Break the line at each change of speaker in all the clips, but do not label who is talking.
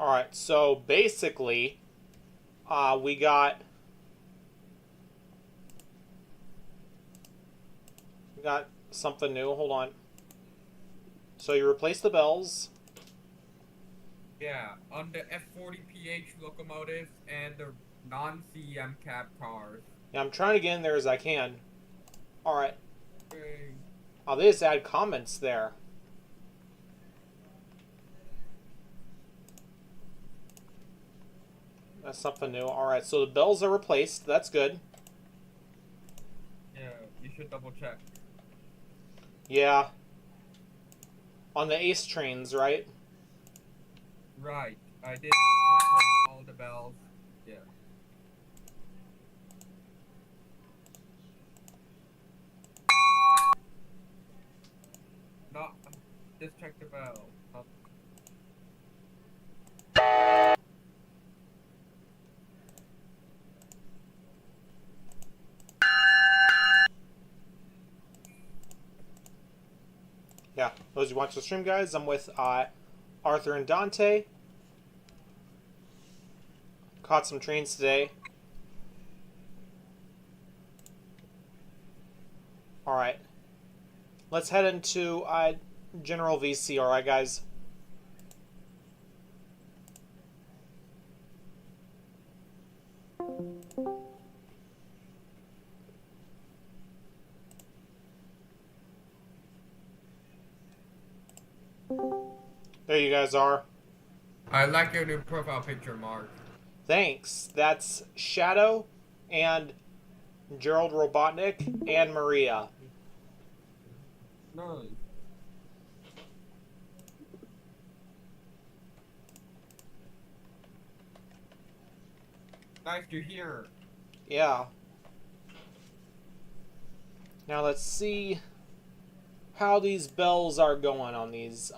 Alright, so basically, we got something new. Hold on. So you replace the bells.
Yeah, on the F40PH locomotives and the non-CEM cab cars.
Yeah, I'm trying to get in there as I can. Alright.
Okay.
Oh, they just add comments there. That's something new. Alright, so the bells are replaced. That's good.
Yeah, you should double check.
Yeah. On the Ace trains, right?
Right, I did replace all the bells. Yeah. Not, just check the bell. Not,
Yeah. Those who watch the stream, guys, I'm with Arthur and Dante. Caught some trains today. Alright. Let's head into General VC, alright, guys? There you guys are.
I like your new profile picture, Mark.
Thanks. That's Shadow and Gerald Robotnik and Maria.
No. Nice to hear.
Yeah. Now let's see how these bells are going on these.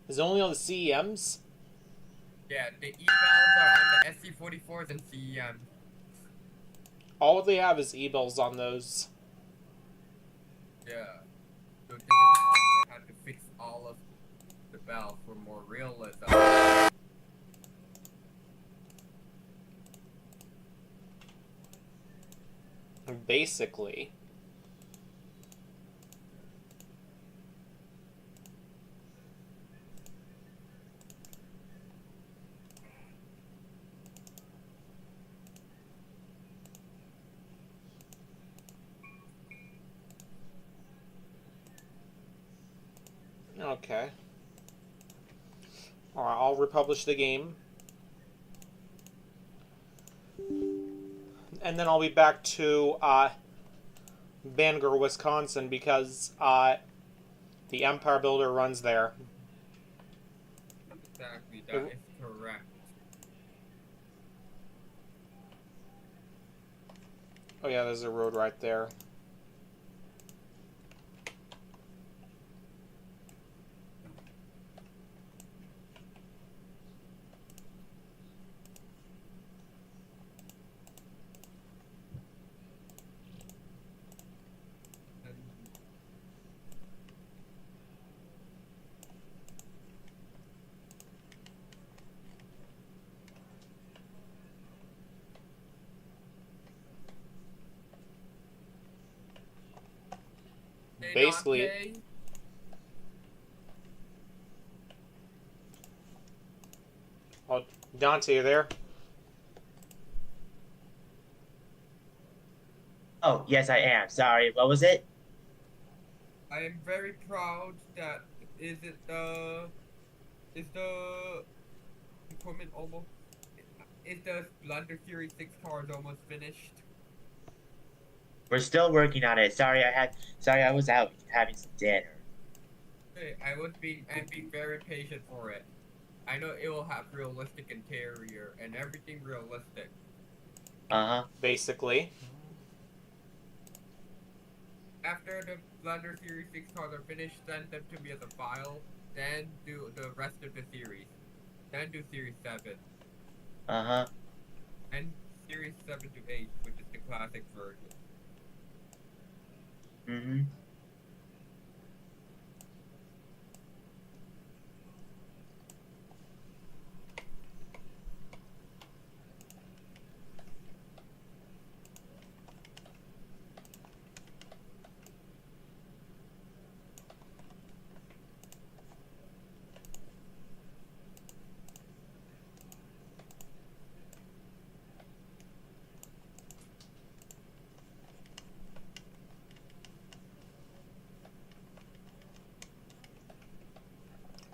Is it only on the CEMs?
Yeah, the E-bells are on the SC44s and CEM.
All they have is e-bells on those.
Yeah. So this is how I had to fix all of the bells for more realism.
Basically. Okay. Alright, I'll republish the game. And then I'll be back to Bangor, Wisconsin, because the Empire Builder runs there.
Exactly, that is correct.
Oh yeah, there's a road right there.
Hey,
Basically,
Dante.
oh, Dante, you there?
Oh, yes, I am. Sorry, what was it?
I am very proud that is the equipment almost is the Blunder Series 6 cars almost finished?
We're still working on it. Sorry, I was out having some dinner.
Hey, I'm being very patient for it. I know it will have realistic interior and everything realistic.
Uh-huh.
Basically.
After the Blunder Series 6 cars are finished, send them to me as a file, then do the rest of the series. Then do Series 7.
Uh-huh.
And Series 7 to 8, which is the classic version.
Mm-hmm.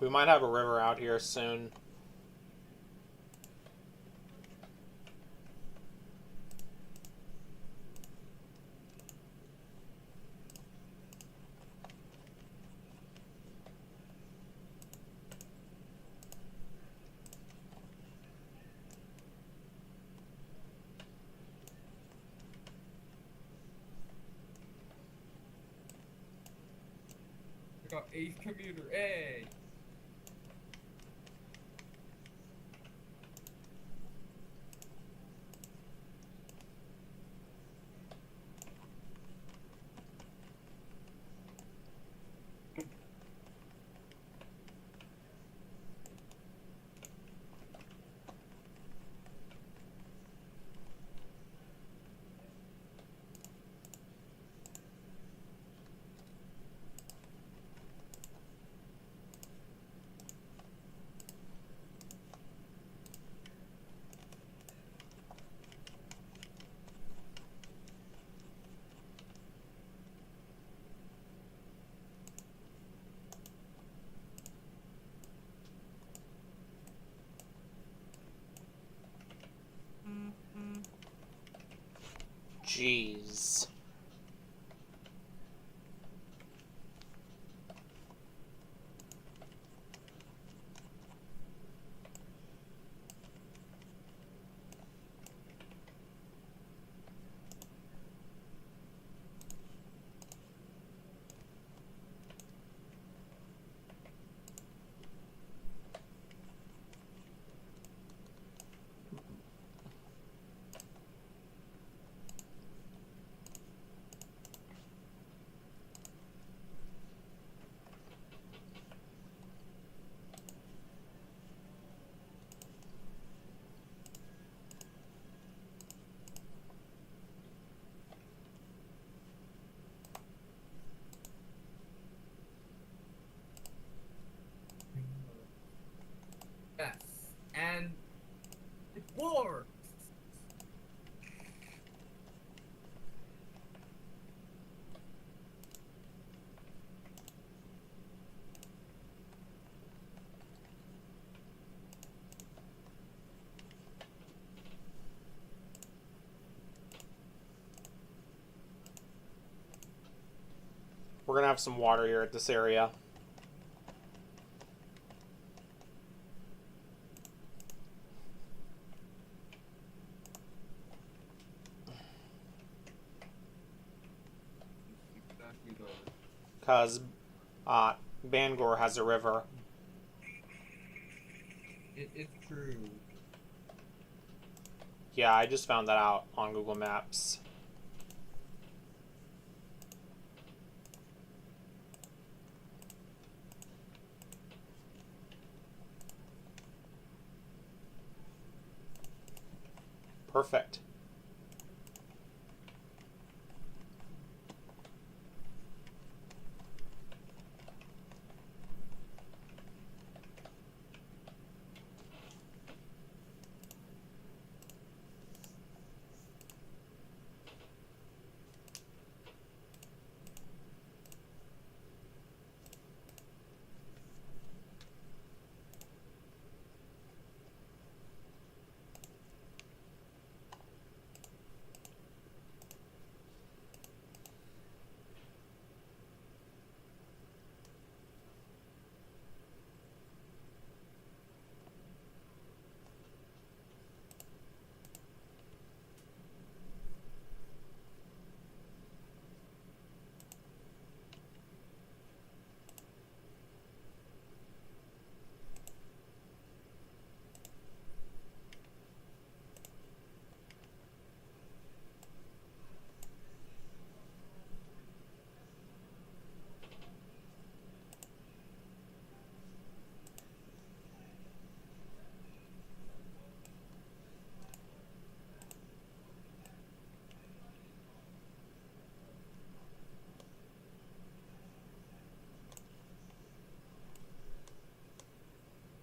We might have a river out here soon.
I got Ace Commuter, hey!
Jeez.
Yes. And it works!
We're gonna have some water here at this area.
Exactly those.
Because Bangor has a river.
It is true.
Yeah, I just found that out on Google Maps. Perfect.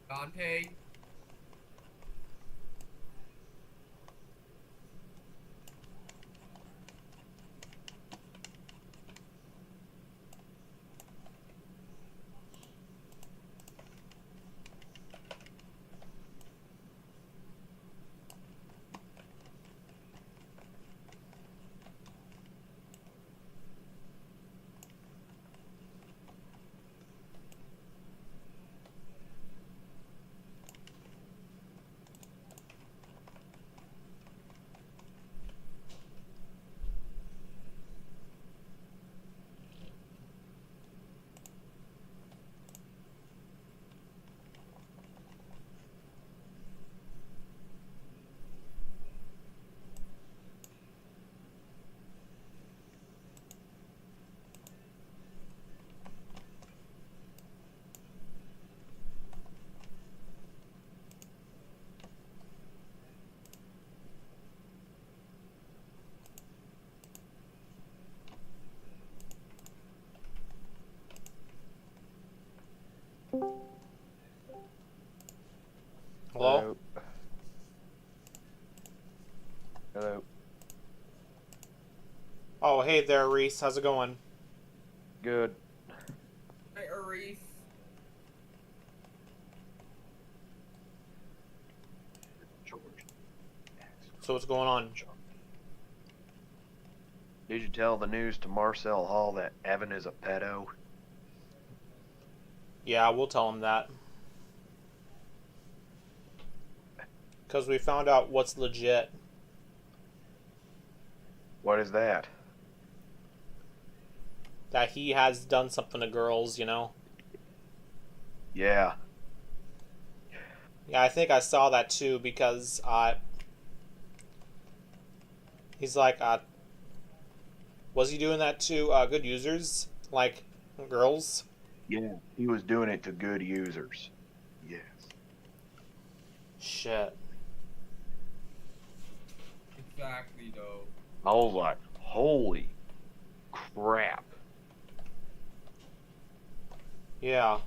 Dante,
Hello?
Hello.
Oh, hey there, Reese. How's it going?
Good.
Hi, Aris.
George.
So what's going on?
Did you tell the news to Marcel Hall that Evan is a pedo?
Yeah, we'll tell him that. Because we found out what's legit.
What is that?
That he has done something to girls, you know?
Yeah.
Yeah, I think I saw that too because he's like, was he doing that to good users? Like, girls?
Yeah. He was doing it to good users. Yes.
Shit.
Exactly, though.
I was like, holy crap.
Yeah.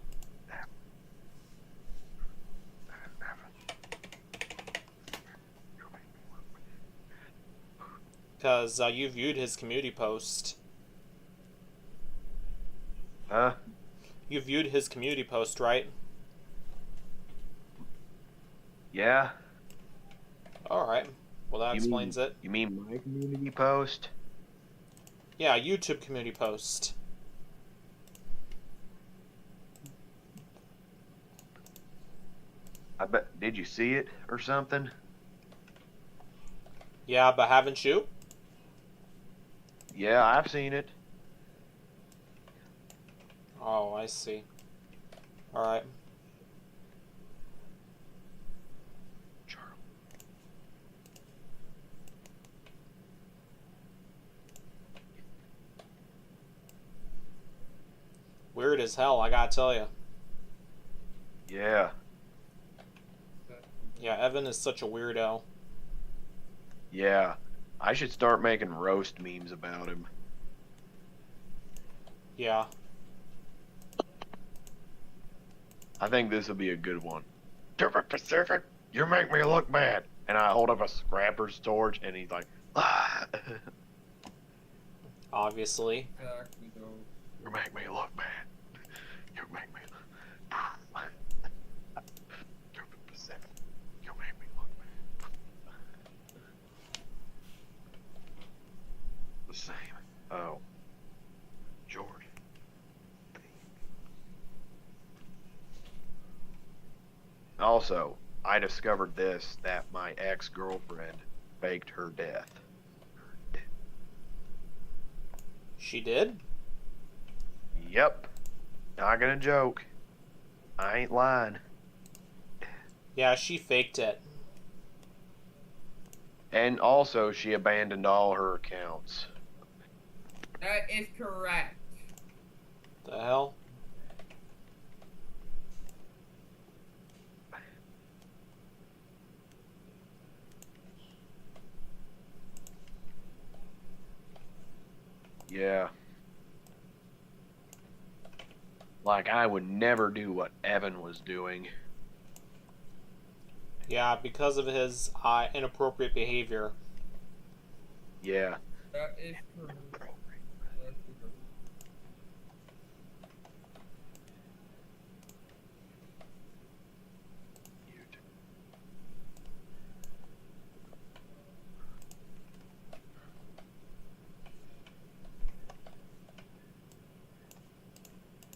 Because you viewed his community post.
Huh?
You viewed his community post, right?
Yeah?
Alright. Well, that explains it.
You mean my community post?
Yeah, YouTube community post.
I bet. Did you see it or something?
Yeah, but haven't you?
Yeah, I've seen it.
Oh, I see. Alright. Weird as hell, I gotta tell you.
Yeah.
Yeah, Evan is such a weirdo.
Yeah. I should start making roast memes about him.
Yeah.
I think this will be a good one. Stupid Pacific, you make me look bad. And I hold up a scrapper's torch, and he's like, ah.
Obviously.
Exactly, though.
You make me look bad. You make me look Stupid Pacific, you make me look bad. The same. Oh. George. Also, I discovered this, that my ex-girlfriend faked her death.
She did?
Yep. Not gonna joke. I ain't lying.
Yeah, she faked it.
And also, she abandoned all her accounts.
That is correct.
The hell?
Yeah. Like, I would never do what Evan was doing.
Yeah, because of his inappropriate behavior.
Yeah.
That is correct. That's correct.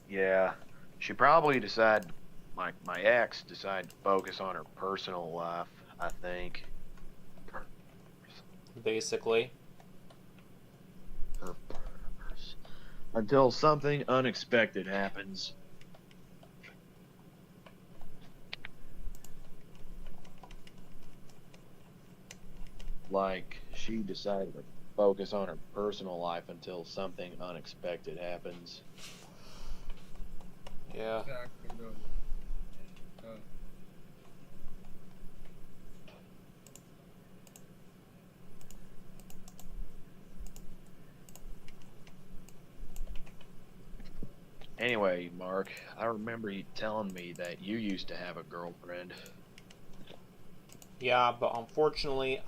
Yeah. She probably decided, like, my ex decided to focus on her personal life, I think.
Basically.
Her purpose. Until something unexpected happens. Like, she decided to focus on her personal life until something unexpected happens.
Yeah.
Exactly, though.
Anyway, Mark, I remember you telling me that you used to have a girlfriend.
Yeah, but unfortunately,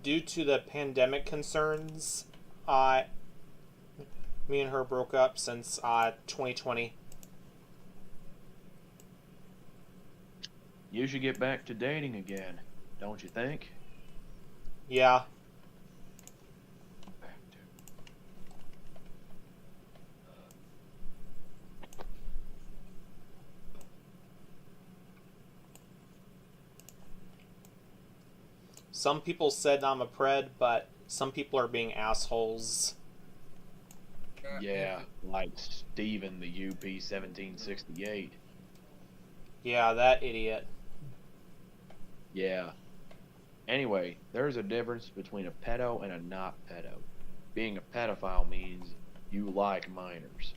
due to the pandemic concerns, me and her broke up since 2020.
You should get back to dating again, don't you think?
Yeah,
Back to.
some people said I'm a pred, but some people are being assholes.
Yeah, like Steven the UP 1768.
Yeah, that idiot.
Yeah. Anyway, there's a difference between a pedo and a not pedo. Being a pedophile means you like minors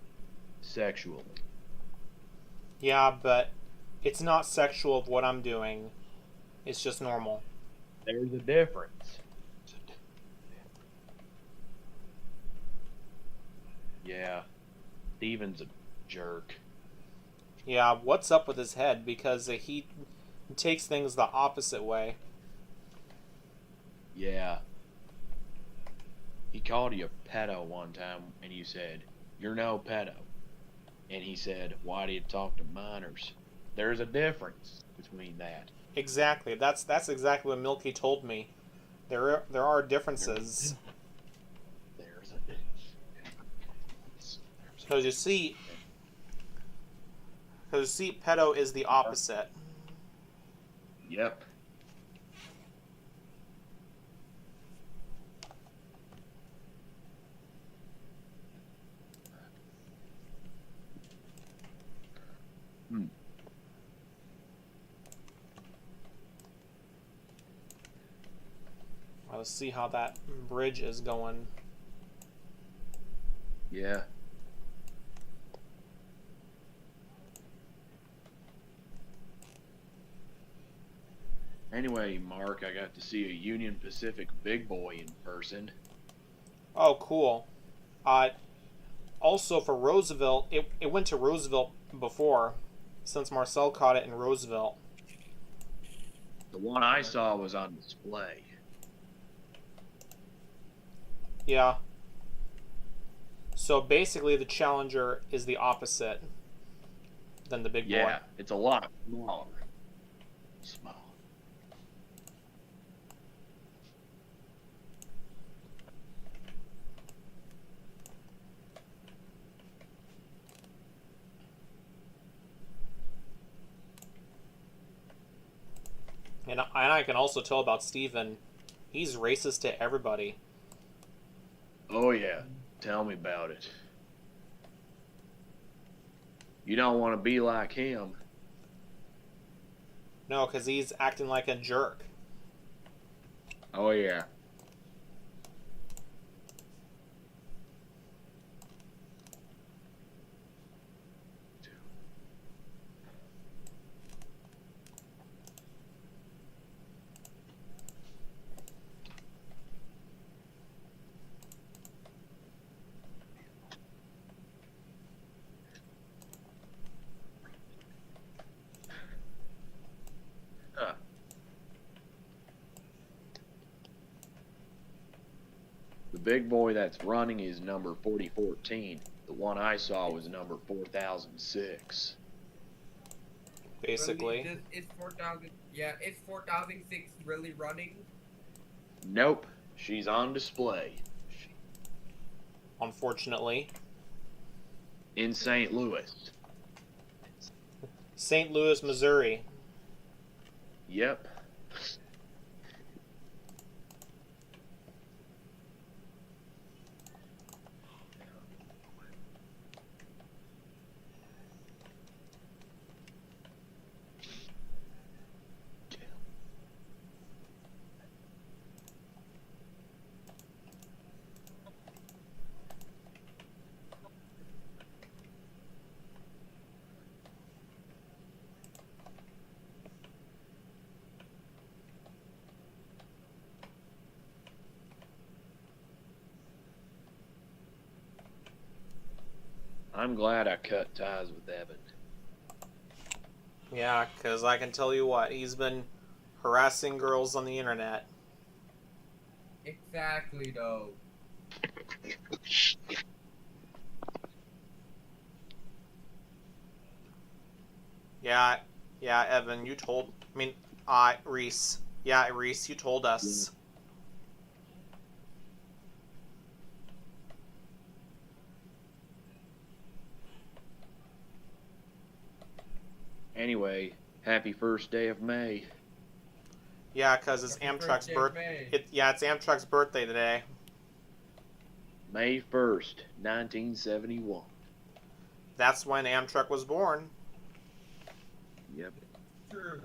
sexually.
Yeah, but it's not sexual of what I'm doing. It's just normal.
There's a difference. Yeah, Steven's a jerk.
Yeah, what's up with his head? Because he takes things the opposite way.
Yeah. He called you a pedo one time and you said, "You're no pedo." And he said, "Why do you talk to minors?" There's a difference between that.
Exactly. That's exactly what Milky told me. There are differences.
There's a difference.
Because you see, pedo is the opposite.
Yep. Hmm.
Let's see how that bridge is going.
Yeah. Anyway, Mark, I got to see a Union Pacific big boy in person.
Oh, cool. Uh, Also for Roosevelt, it went to Roosevelt before, since Marcel caught it in Roosevelt.
The one I saw was on display.
Yeah. So basically, the Challenger is the opposite than the big boy.
Yeah, it's a lot smaller. Small.
And I can also tell about Steven. He's racist to everybody.
Oh yeah, tell me about it. You don't want to be like him.
No, because he's acting like a jerk.
Oh yeah. Huh. The big boy that's running is number 4014. The one I saw was number 4006.
Basically.
It's 4,000. Yeah, it's 4,006 really running.
Nope, she's on display.
Unfortunately.
In St. Louis.
St. Louis, Missouri.
Yep. I'm glad I cut ties with Evan.
Yeah, because I can tell you what, he's been Harassing girls on the internet.
Exactly, though.
Yeah, yeah, Evan, you told. I mean, Reese. Yeah, Reese, you told us.
Anyway, happy first day of May.
Yeah, because it's
Happy
Amtrak's
birthday,
birthday.
May.
Yeah, it's Amtrak's birthday today.
May 1st, 1971.
That's when Amtrak was born.
Yep.
True.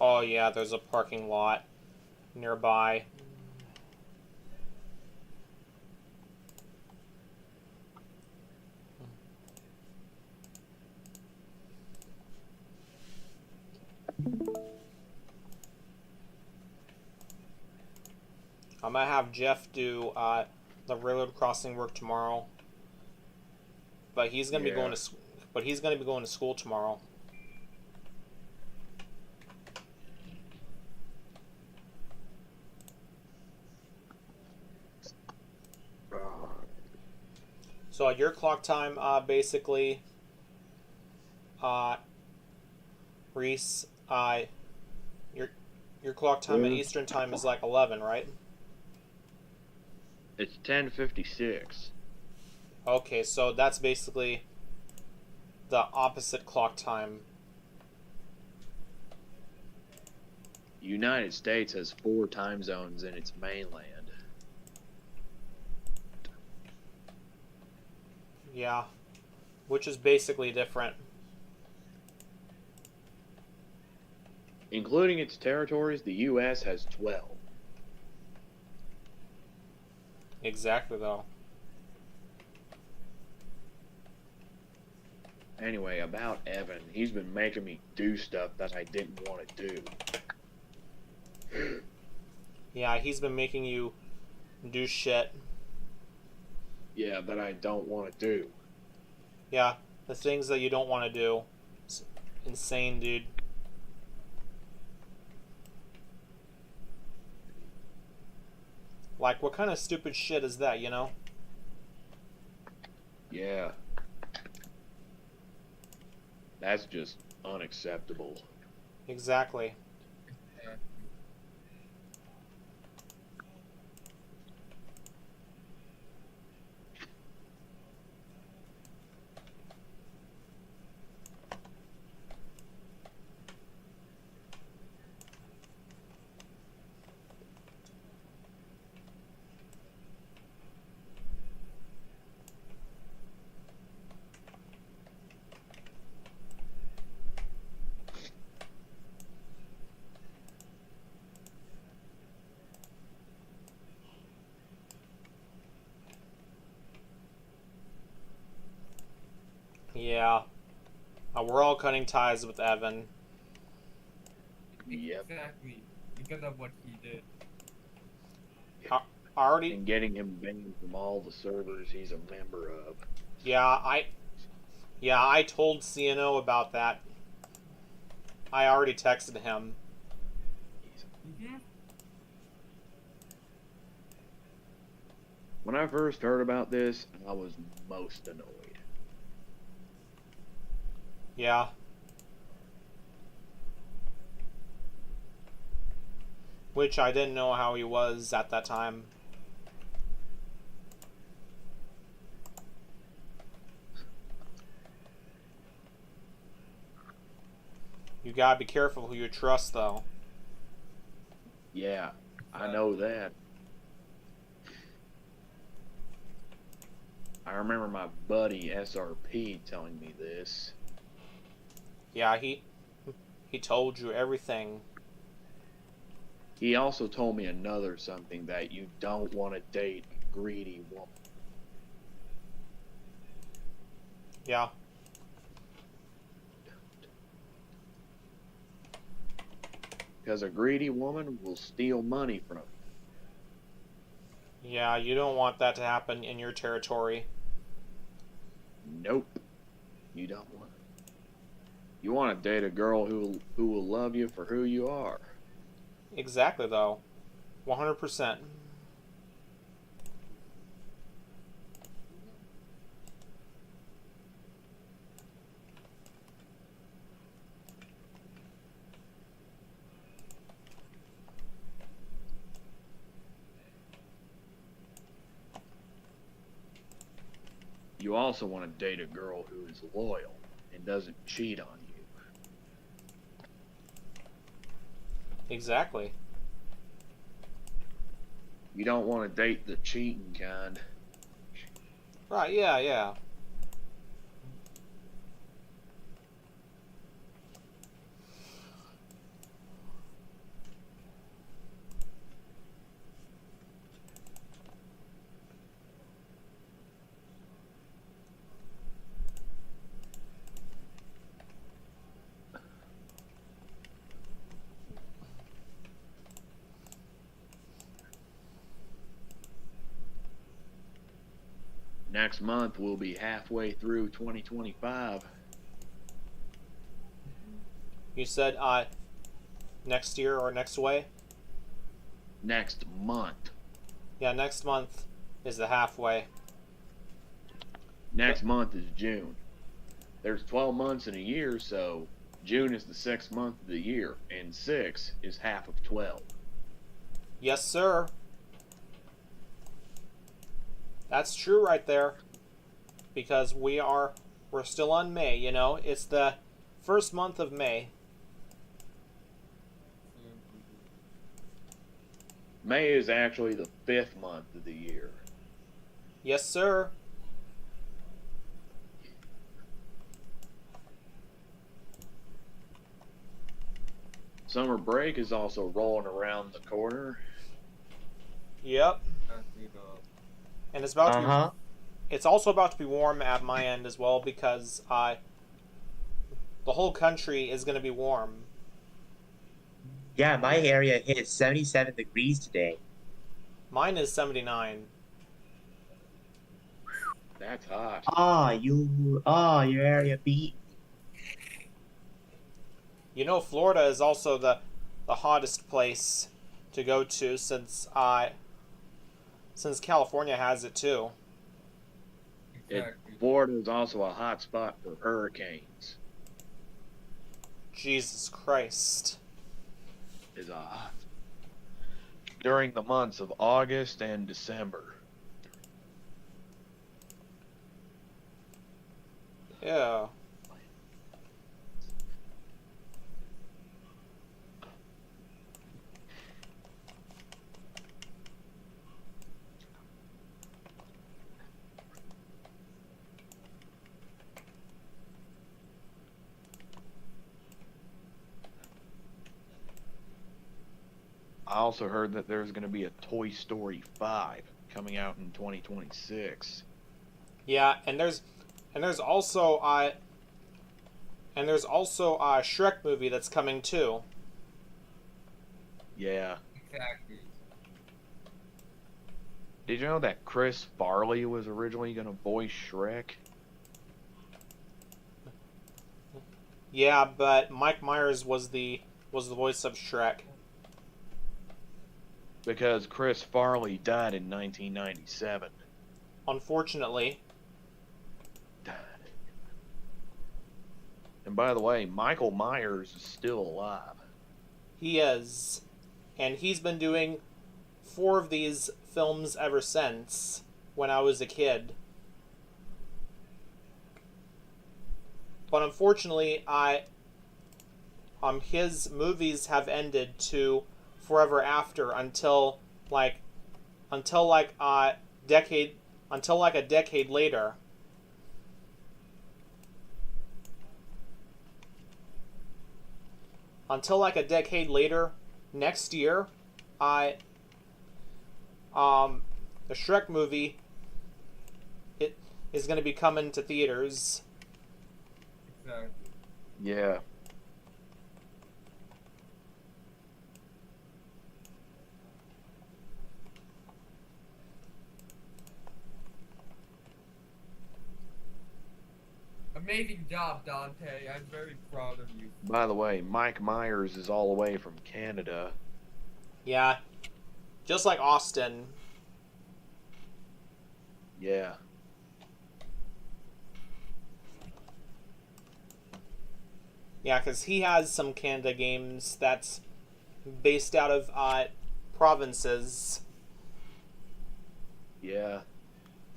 Oh yeah, there's a parking lot nearby. I'm gonna have Jeff do the railroad crossing work tomorrow, but he's gonna be going to school tomorrow. So at your clock time, basically, Reese, your clock time at Eastern time is like 11, right?
It's 10:56.
Okay, so that's basically the opposite clock time.
United States has 4 time zones in its mainland.
Yeah, which is basically different.
Including its territories, the U.S. has 12.
Exactly, though.
Anyway, about Evan, he's been making me do stuff that I didn't want to do.
Yeah, he's been making you do shit.
Yeah, that I don't want to do.
Yeah, the things that you don't want to do. It's insane, dude. Like, what kind of stupid shit is that, you know?
Yeah. That's just unacceptable.
Exactly. Yeah. We're all cutting ties with Evan.
Yep.
Exactly. Because of what he did.
Already.
And getting him banned from all the servers he's a member of.
Yeah, I told CNO about that. I already texted him.
Mm-hmm.
When I first heard about this, I was most annoyed.
Yeah. Which I didn't know how he was at that time. You gotta be careful who you trust, though.
Yeah, I know that. I remember my buddy SRP telling me this.
Yeah, he told you everything.
He also told me another something, that you don't want to date a greedy woman.
Yeah.
because a greedy woman will steal money from you.
Yeah, you don't want that to happen in your territory.
Nope. You don't want it. You want to date a girl who will love you for who you are.
Exactly, though. 100%.
You also want to date a girl who is loyal and doesn't cheat on you.
Exactly.
You don't want to date the cheating kind.
Right, yeah.
Next month we'll be halfway through 2025.
You said, next year or next way?
Next month.
Yeah, next month is the halfway.
Next month is June. There's 12 months in a year, so June is the 6th month of the year, and 6 is half of 12.
Yes, sir. That's true right there. Because we're still on May, you know? It's the first month of May.
May is actually the 5th month of the year.
Yes, sir.
Summer break is also rolling around the corner.
Yep. And it's about to be, it's also about to be warm at my end as well because the whole country is going to be warm.
Yeah, my area hit 77 degrees today.
Mine is 79.
That's hot.
Your area beat.
You know, Florida is also the hottest place to go to since California has it too.
Florida is also a hot spot for hurricanes.
Jesus Christ.
Is a hot during the months of August and December.
Yeah.
I also heard that there's going to be a Toy Story 5 coming out in 2026.
Yeah, and there's also a Shrek movie that's coming too.
Yeah.
Exactly.
Did you know that Chris Farley was originally going to voice Shrek?
Yeah, but Mike Myers was the voice of Shrek.
Because Chris Farley died in 1997.
Unfortunately.
And by the way, Michael Myers is still alive.
He is. And he's been doing 4 of these films ever since when I was a kid. But unfortunately, his movies have ended to Forever After until like a decade later. Until like a decade later, next year, the Shrek movie, it is going to be coming to theaters.
Exactly.
Yeah.
Amazing job, Dante. I'm very proud of you.
By the way, Mike Myers is all the way from Canada.
Yeah. Just like Austin.
Yeah.
Yeah, because he has some Canada games that's based out of provinces.
Yeah.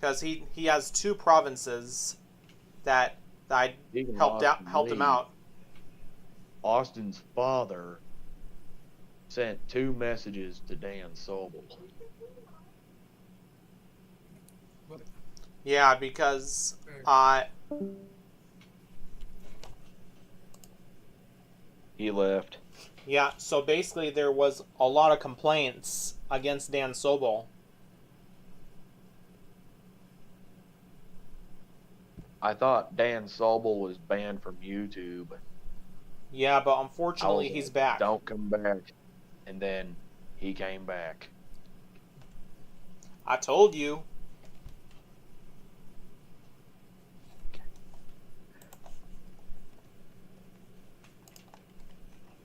Because he has 2 provinces that I
Even
helped him out.
Austin's father sent 2 messages to Dan Sobel.
Yeah, because
He left.
yeah, so basically there was a lot of complaints against Dan Sobel.
I thought Dan Sobel was banned from YouTube.
Yeah, but unfortunately he's back.
Don't come back. And then he came back.
I told you.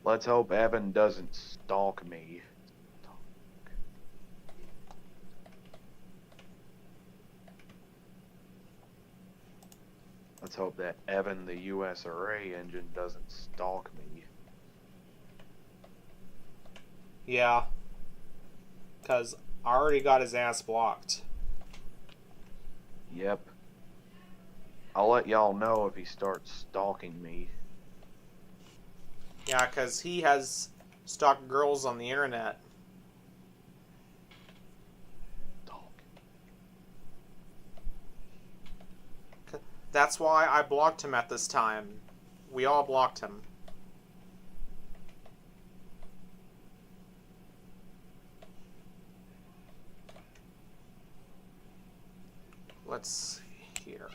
Let's hope Evan doesn't stalk me. Let's hope that Evan the USRA engine doesn't stalk me.
Yeah. Because I already got his ass blocked.
Yep. I'll let y'all know if he starts stalking me.
Yeah, because he has stalked girls on the internet. That's why I blocked him at this time. We all blocked him. Let's see here.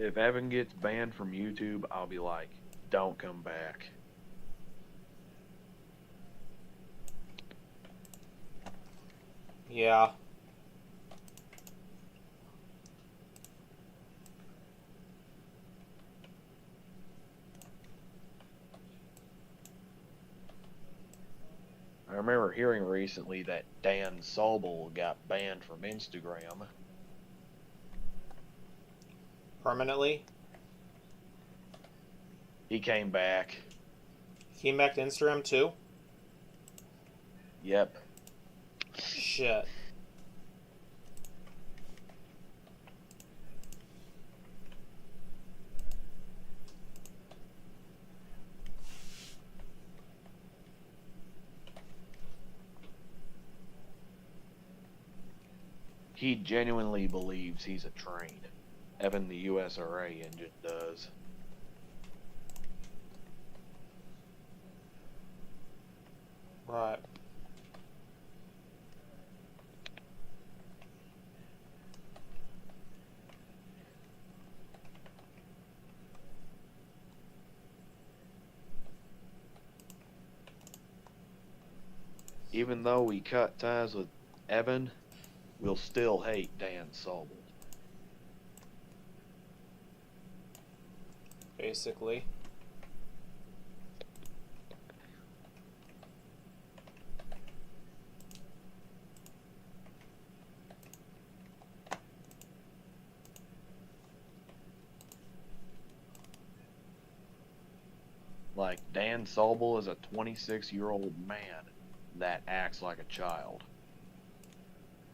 If Evan gets banned from YouTube, I'll be like, don't come back.
Yeah.
I remember hearing recently that Dan Sobel got banned from Instagram.
Permanently.
He came back.
He came back to Instagram too?
Yep.
Shit.
He genuinely believes he's a train. Evan the USRA engine does.
Right.
Even though we cut ties with Evan, we'll still hate Dan Sobel.
Basically.
Like, Dan Sobel is a 26-year-old man that acts like a child.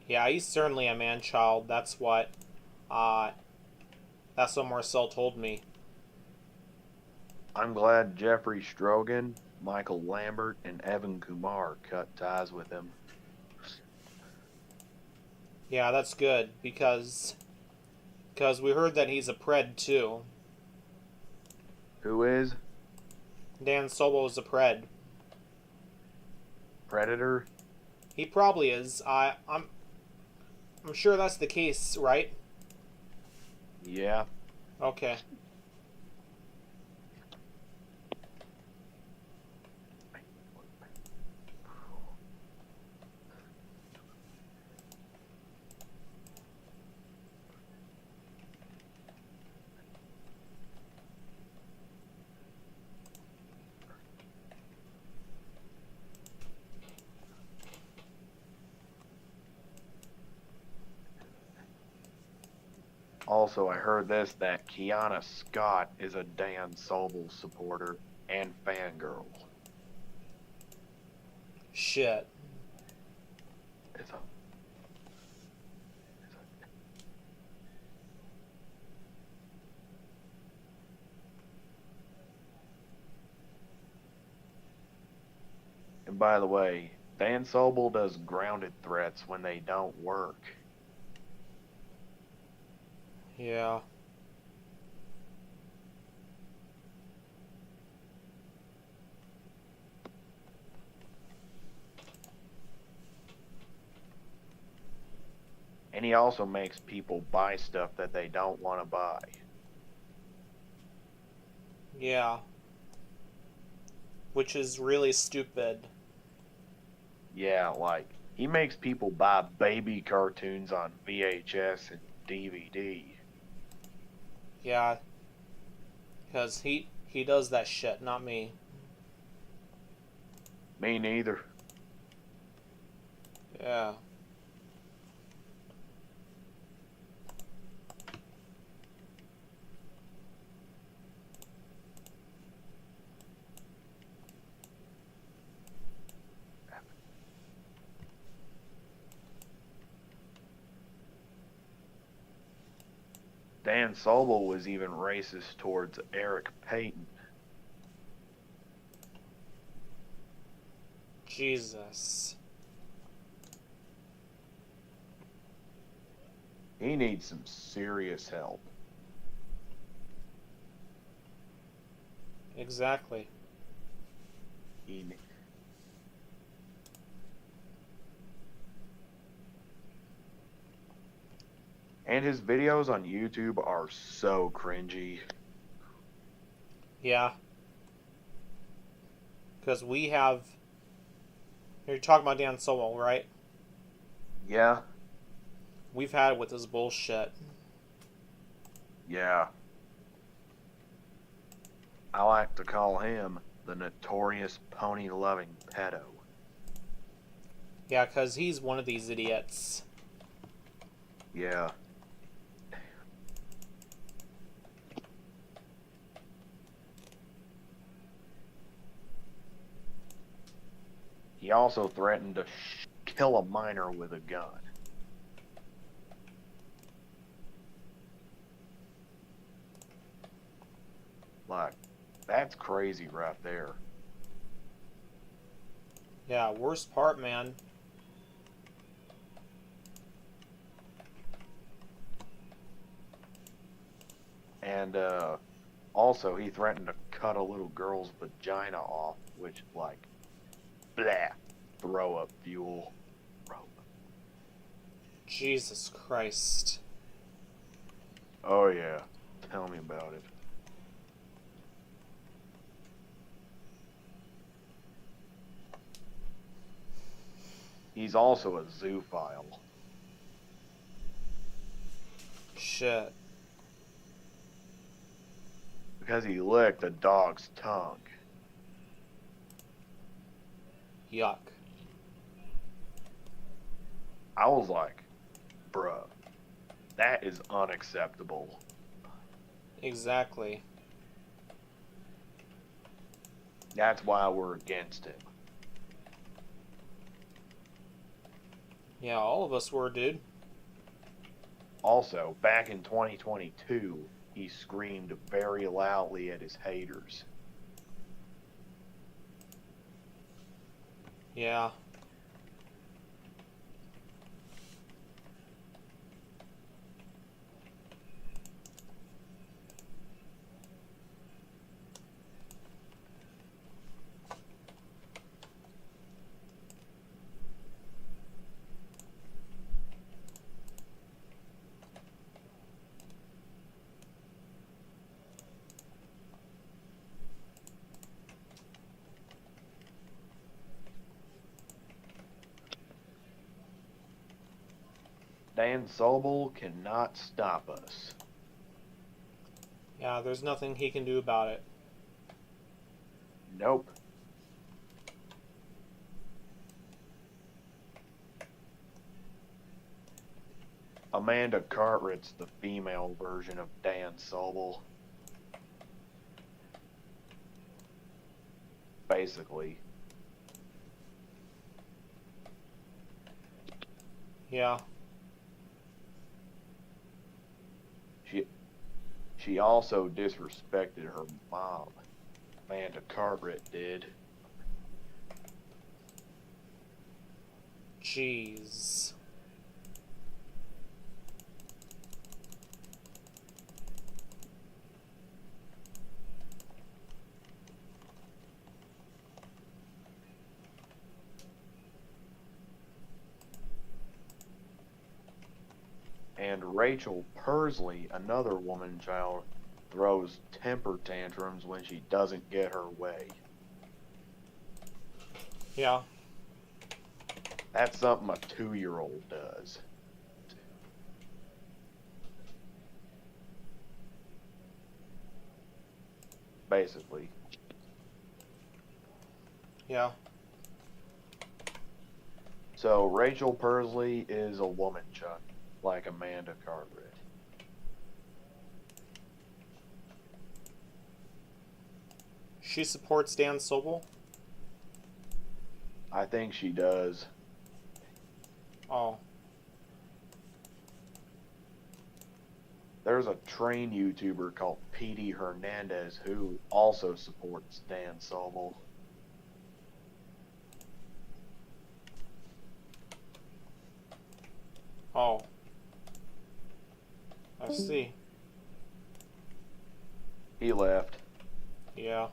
Yeah, he's certainly a man-child. Uh, that's what Marcel told me.
I'm glad Jeffrey Strogan, Michael Lambert, and Evan Kumar cut ties with him.
Yeah, that's good, because we heard that he's a pred, too.
Who is?
Dan Solo's a pred.
Predator?
He probably is. I'm sure that's the case, right?
Yeah.
Okay.
Also, I heard this that Kiana Scott is a Dan Sobel supporter and fangirl.
Shit.
It's a And by the way, Dan Sobel does grounded threats when they don't work.
Yeah.
And he also makes people buy stuff that they don't want to buy.
Yeah. Which is really stupid.
Yeah, like, he makes people buy baby cartoons on VHS and DVD.
Yeah. Because he does that shit, not me.
Me neither.
Yeah.
Dan Sobel was even racist towards Eric Payton.
Jesus.
He needs some serious help.
Exactly.
And his videos on YouTube are so cringy.
Yeah. Because we have... You're talking about Dan Solo, right?
Yeah,
We've had it with this bullshit.
yeah. I like to call him the notorious pony-loving pedo.
Yeah, because he's one of these idiots.
Yeah. He also threatened to kill a minor with a gun. Like, that's crazy right there.
Yeah, worst part, man.
And also, he threatened to cut a little girl's vagina off, which, like, blah, throw up fuel.
Jesus Christ.
Oh yeah, tell me about it. He's also a zoophile.
Shit.
Because he licked a dog's tongue.
Yuck.
I was like, bruh, that is unacceptable.
Exactly.
That's why we're against him.
Yeah, all of us were, dude.
Also, back in 2022, he screamed very loudly at his haters.
Yeah.
Dan Sobel cannot stop us.
Yeah, there's nothing he can do about it.
Nope. Amanda Cartwright's the female version of Dan Sobel. Basically.
Yeah.
She also disrespected her mom. Amanda Cartwright did.
Jeez.
And Rachel Persley, another woman child, throws temper tantrums when she doesn't get her way.
Yeah.
That's something a 2-year-old does. Basically.
Yeah.
So Rachel Persley is a woman chuck, like Amanda Cartwright.
She supports Dan Sobel?
I think she does.
Oh.
There's a train YouTuber called Petey Hernandez who also supports Dan Sobel.
Oh. I see.
He left.
Yeah.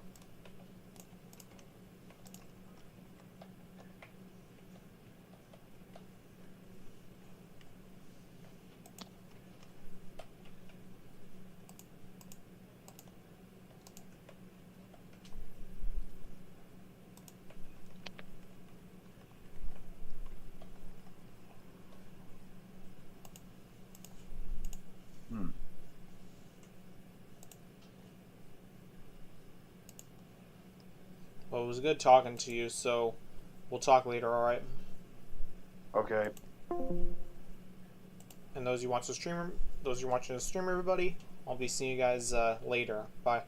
Well, it was good talking to you, so we'll talk later, alright?
Okay.
And those you watching the stream, everybody, I'll be seeing you guys later. Bye.